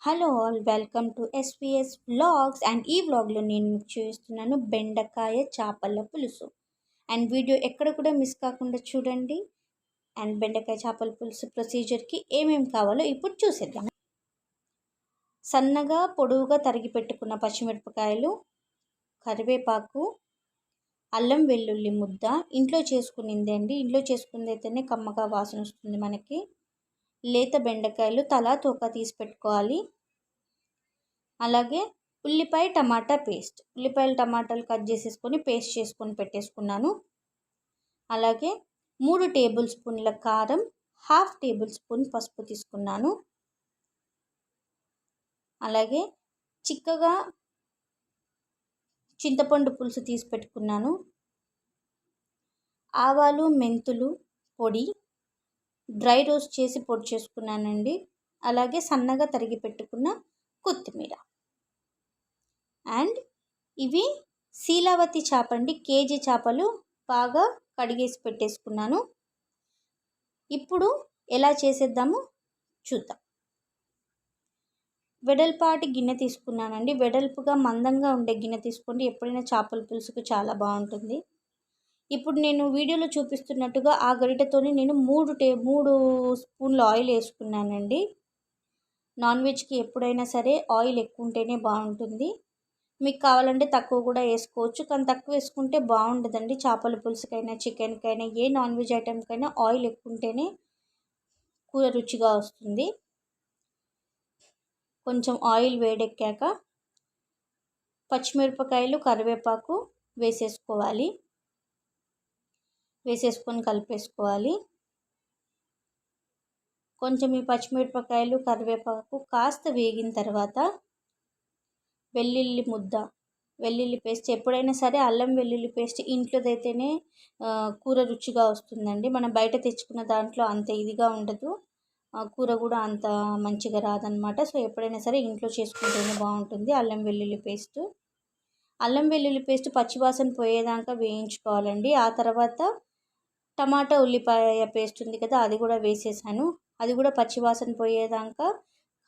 Hello all welcome to SPS vlogs and ఈ వ్లాగ్లో నేను మీకు చూపిస్తున్నాను బెండకాయ చేపల పులుసు. అండ్ వీడియో ఎక్కడ కూడా మిస్ కాకుండా చూడండి. అండ్ బెండకాయ చేపల పులుసు ప్రొసీజర్కి ఏమేమి కావాలో ఇప్పుడు చూసేద్దాం. సన్నగా పొడవుగా తరిగి పెట్టుకున్న పచ్చిమిరపకాయలు, కరివేపాకు, అల్లం వెల్లుల్లి ముద్ద ఇంట్లో చేసుకునింది అండి. ఇంట్లో చేసుకుంది అయితేనే కమ్మగా వాసన వస్తుంది మనకి. లేత బెండకాయలు తలా తోక తీసి పెట్టుకోవాలి. అలాగే ఉల్లిపాయ టమాటా పేస్ట్, ఉల్లిపాయలు టమాటాలు కట్ చేసేసుకొని పేస్ట్ చేసుకొని పెట్టేసుకున్నాను. అలాగే 3 టేబుల్ స్పూన్ల కారం, 1/2 టేబుల్ స్పూన్ పసుపు తీసుకున్నాను. అలాగే చిక్కగా చింతపండు పులుసు తీసి పెట్టుకున్నాను. ఆవాలు మెంతులు పొడి డ్రై రోస్ట్ చేసి పొడి చేసుకున్నానండి. అలాగే సన్నగా తరిగి పెట్టుకున్న కొత్తిమీర. అండ్ ఇవి శీలావతి చేప అండి. కేజీ చేపలు బాగా కడిగేసి పెట్టేసుకున్నాను. ఇప్పుడు ఎలా చేసేద్దామో చూద్దాం. వెడల్పాటి గిన్నె తీసుకున్నానండి. వెడల్పుగా మందంగా ఉండే గిన్నె తీసుకోండి. ఎప్పుడైనా చేపల పులుసుకు చాలా బాగుంటుంది. ఇప్పుడు నేను వీడియోలో చూపిస్తున్నట్టుగా ఆ గరిటెతోని నేను 3 స్పూన్ల ఆయిల్ వేసుకున్నానండి. నాన్ వెజ్కి ఎప్పుడైనా సరే ఆయిల్ ఎక్కువ ఉంటేనే బాగుంటుంది. మీకు కావాలంటే తక్కువ కూడా వేసుకోవచ్చు, కానీ తక్కువ వేసుకుంటే బాగుండదండి. చేపల పులుసుకైనా చికెన్కైనా ఏ నాన్ వెజ్ ఐటెంకైనా ఆయిల్ ఎక్కువ ఉంటేనే కూర రుచిగా వస్తుంది. కొంచెం ఆయిల్ వేడెక్కాక పచ్చిమిరపకాయలు కరివేపాకు వేసేసుకోవాలి. వేసేసుకొని కలిపేసుకోవాలి. కొంచెం ఈ పచ్చిమిరపకాయలు కరివేపాకు కాస్త వేగిన తర్వాత వెల్లుల్లి పేస్ట్, ఎప్పుడైనా సరే అల్లం వెల్లుల్లి పేస్ట్ ఇంట్లోదైతేనే కూర రుచిగా వస్తుందండి. మనం బయట తెచ్చుకున్న దాంట్లో అంత ఇదిగా ఉండదు, కూర కూడా అంత మంచిగా రాదనమాట. సో ఎప్పుడైనా సరే ఇంట్లో చేసుకుంటేనే బాగుంటుంది. అల్లం వెల్లుల్లి పేస్ట్ పచ్చివాసన పోయేదాకా వేయించుకోవాలండి. ఆ తర్వాత టమాటా ఉల్లిపాయ పేస్ట్ ఉంది కదా, అది కూడా వేసేసాను. అది కూడా పచ్చివాసన పోయేదాకా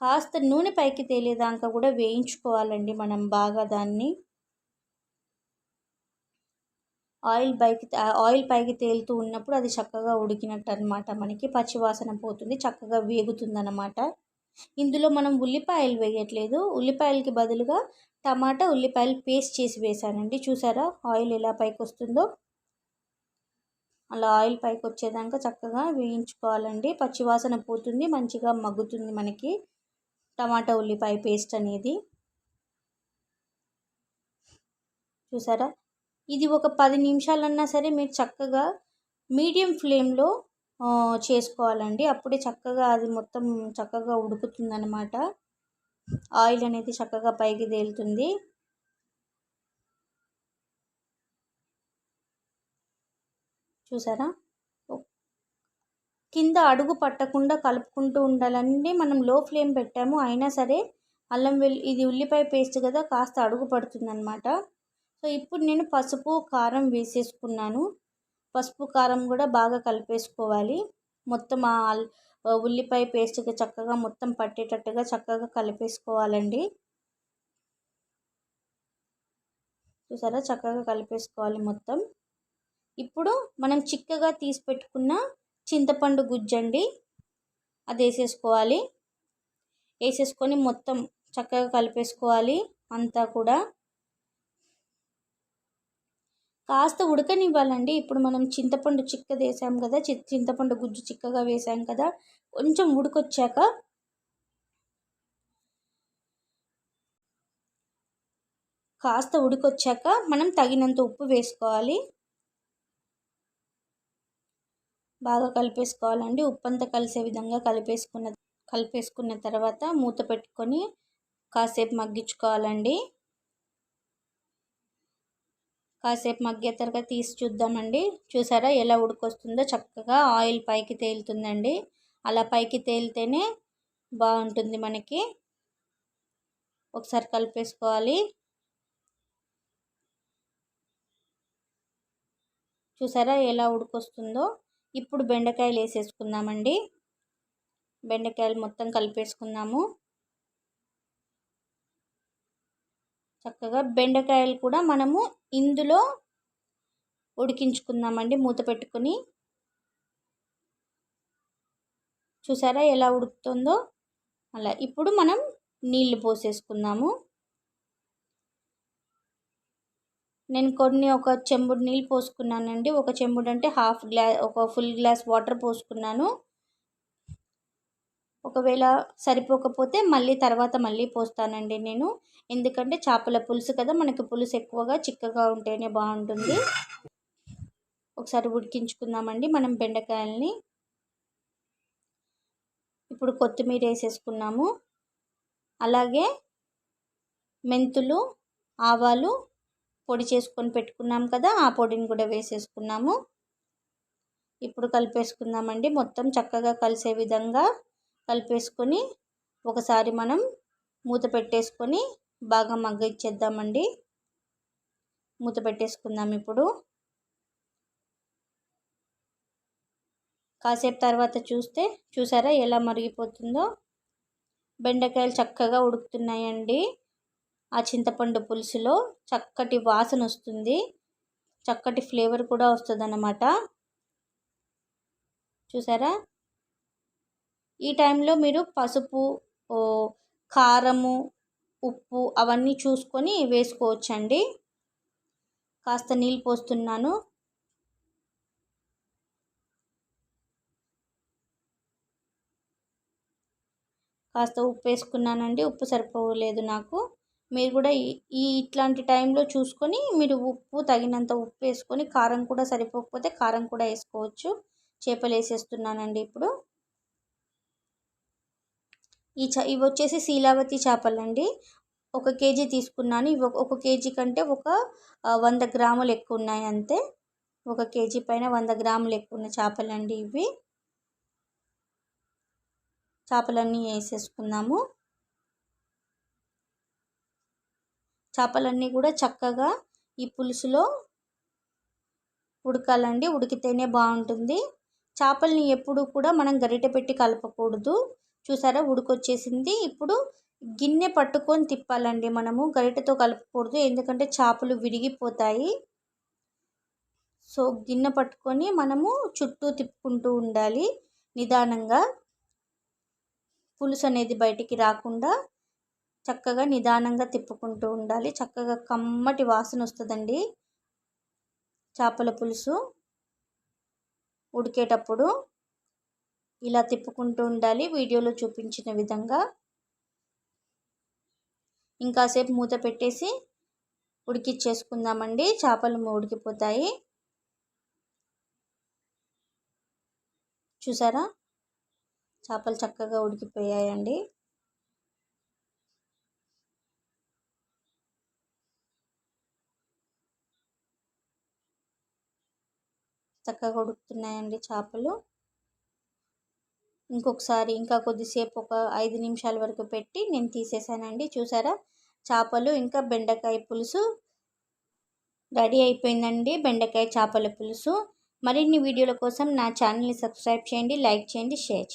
కాస్త నూనె పైకి తేలేదాకా కూడా వేయించుకోవాలండి. మనం బాగా దాన్ని ఆయిల్ పైకి తేలుతూ ఉన్నప్పుడు అది చక్కగా ఉడికినట్టు అనమాట. మనకి పచ్చివాసన పోతుంది, చక్కగా వేగుతుంది అన్నమాట. ఇందులో మనం ఉల్లిపాయలు వేయట్లేదు. ఉల్లిపాయలకి బదులుగా టమాటా ఉల్లిపాయలు పేస్ట్ చేసి వేసానండి. చూసారా ఆయిల్ ఎలా పైకి వస్తుందో? అలా ఆయిల్ పైకి వచ్చేదాకా చక్కగా వేయించుకోవాలండి. పచ్చివాసన పోతుంది, మంచిగా మగ్గుతుంది మనకి టమాటా ఉల్లిపాయ పేస్ట్ అనేది. చూసారా? ఇది ఒక 10 నిమిషాలన్నా సరే మీరు చక్కగా మీడియం ఫ్లేమ్లో చేసుకోవాలండి. అప్పుడే చక్కగా అది మొత్తం చక్కగా ఉడుకుతుందన్నమాట. ఆయిల్ అనేది చక్కగా పైకి తేలుతుంది. చూసారా? కింద అడుగు పట్టకుండా కలుపుకుంటూ ఉండాలండి. మనం లో ఫ్లేమ్ పెట్టాము, అయినా సరే ఇది ఉల్లిపాయ పేస్ట్ కదా, కాస్త అడుగు పడుతుందన్నమాట. సో ఇప్పుడు నేను పసుపు కారం వేసేసుకున్నాను. పసుపు కారం కూడా బాగా కలిపేసుకోవాలి. మొత్తం ఉల్లిపాయ పేస్ట్కి చక్కగా మొత్తం పట్టేటట్టుగా చక్కగా కలిపేసుకోవాలండి. చూసారా? చక్కగా కలిపేసుకోవాలి మొత్తం. ఇప్పుడు మనం చిక్కగా తీసి పెట్టుకున్న చింతపండు గుజ్జండి, అది వేసేసుకోవాలి. వేసేసుకొని మొత్తం చక్కగా కలిపేసుకోవాలి. అంతా కూడా కాస్త ఉడకనివ్వాలండి. ఇప్పుడు మనం చింతపండు చిక్కది వేసాం కదా, చింతపండు గుజ్జు చిక్కగా వేసాం కదా, కొంచెం ఉడికొచ్చాక మనం తగినంత ఉప్పు వేసుకోవాలి. బాగా కలిపేసుకోవాలండి. ఉప్పు అంతా కలిసే విధంగా కలిపేసుకున్న తర్వాత మూత పెట్టుకొని కాసేపు మగ్గించుకోవాలండి. కాసేపు మగ్గే తర్వాత తీసి చూద్దామండి. చూసారా ఎలా ఉడికొస్తుందో? చక్కగా ఆయిల్ పైకి తేలుతుందండి. అలా పైకి తేలితేనే బాగుంటుంది మనకి. ఒకసారి కలిపేసుకోవాలి. చూసారా ఎలా ఉడికొస్తుందో? ఇప్పుడు బెండకాయలు వేసేసుకుందామండి. బెండకాయలు మొత్తం కలిపేసుకుందాము. చక్కగా బెండకాయలు కూడా మనము ఇందులో ఉడికించుకుందామండి మూత పెట్టుకొని. చూసారా ఎలా ఉడుకుతుందో అలా. ఇప్పుడు మనం నీళ్లు పోసేసుకుందాము. నేను ఒక చెంబుడు నీళ్ళు పోసుకున్నానండి. ఒక చెంబుడు అంటే ఒక ఫుల్ గ్లాస్ వాటర్ పోసుకున్నాను. ఒకవేళ సరిపోకపోతే మళ్ళీ పోస్తానండి నేను. ఎందుకంటే చేపల పులుసు కదా, మనకి పులుసు ఎక్కువగా చిక్కగా ఉంటేనే బాగుంటుంది. ఒకసారి ఉడికించుకుందామండి మనం బెండకాయల్ని. ఇప్పుడు కొత్తిమీర వేసేసుకున్నాము. అలాగే మెంతులు, ఆవాలు పొడి చేసుకొని పెట్టుకున్నాం కదా, ఆ పొడిని కూడా వేసేసుకున్నాము. ఇప్పుడు కలిపేసుకుందామండి. మొత్తం చక్కగా కలిసే విధంగా కలిపేసుకొని ఒకసారి మనం మూత పెట్టేసుకొని బాగా మగ్గిచ్చేద్దామండి. మూత పెట్టేసుకుందాం. ఇప్పుడు కాసేపు తర్వాత చూసారా ఎలా మరిగిపోతుందో. బెండకాయలు చక్కగా ఉడుకుతున్నాయండి. ఆ చింతపండు పులుసులో చక్కటి వాసన వస్తుంది, చక్కటి ఫ్లేవర్ కూడా వస్తుందన్నమాట. చూసారా? ఈ టైంలో మీరు పసుపు, కారము, ఉప్పు అవన్నీ చూసుకొని వేసుకోవచ్చండి. కాస్త నీళ్ళు పోస్తున్నాను. కాస్త ఉప్పు వేసుకున్నానండి. ఉప్పు సరిపోలేదు నాకు. మీరు కూడా ఇట్లాంటి టైంలో చూసుకొని మీరు ఉప్పు తగినంత ఉప్పు వేసుకొని, కారం కూడా సరిపోకపోతే కారం కూడా వేసుకోవచ్చు. చేపలు వేసేస్తున్నానండి ఇప్పుడు. ఇవి వచ్చేసి శీలావతి చేపలండి. 1 కేజీ తీసుకున్నాను. ఇవి 1 కేజీ కంటే ఒక 100 గ్రాములు ఎక్కువ ఉన్నాయి అంతే. 1 కేజీ పైన 100 గ్రాములు ఎక్కువ ఉన్న చేపలండి ఇవి. చేపలన్నీ వేసేసుకుందాము. చేపలన్నీ కూడా చక్కగా ఈ పులుసులో ఉడకాలండి. ఉడికితేనే బాగుంటుంది. చేపల్ని ఎప్పుడు కూడా మనం గరిటె పెట్టి కలపకూడదు. చూసారా ఉడికొచ్చేసింది. ఇప్పుడు గిన్నె పట్టుకొని తిప్పాలండి మనము, గరిటెతో కలపకూడదు. ఎందుకంటే చేపలు విరిగిపోతాయి. సో గిన్నె పట్టుకొని మనము చుట్టూ తిప్పుకుంటూ ఉండాలి నిదానంగా. పులుసు అనేది బయటికి రాకుండా చక్కగా నిదానంగా తిప్పుకుంటూ ఉండాలి. చక్కగా కమ్మటి వాసన వస్తుందండి చేపల పులుసు ఉడికేటప్పుడు. ఇలా తిప్పుకుంటూ ఉండాలి వీడియోలో చూపించిన విధంగా. ఇంకాసేపు మూత పెట్టేసి ఉడికిచ్చేసుకుందామండి. చేపలు ఉడికిపోతాయి. చూసారా చేపలు చక్కగా ఉడికిపోయాయండి. చక్కగా ఉడుకుతున్నాయండి చేపలు. ఇంకొకసారి ఇంకా కొద్దిసేపు ఒక 5 నిమిషాల వరకు పెట్టి నేను తీసేసానండి. చూసారా చేపలు ఇంకా బెండకాయ పులుసు రెడీ అయిపోయిందండి. బెండకాయ చేపల పులుసు. మరిన్ని వీడియోల కోసం నా ఛానల్ని సబ్స్క్రైబ్ చేయండి, లైక్ చేయండి, షేర్ చేయండి.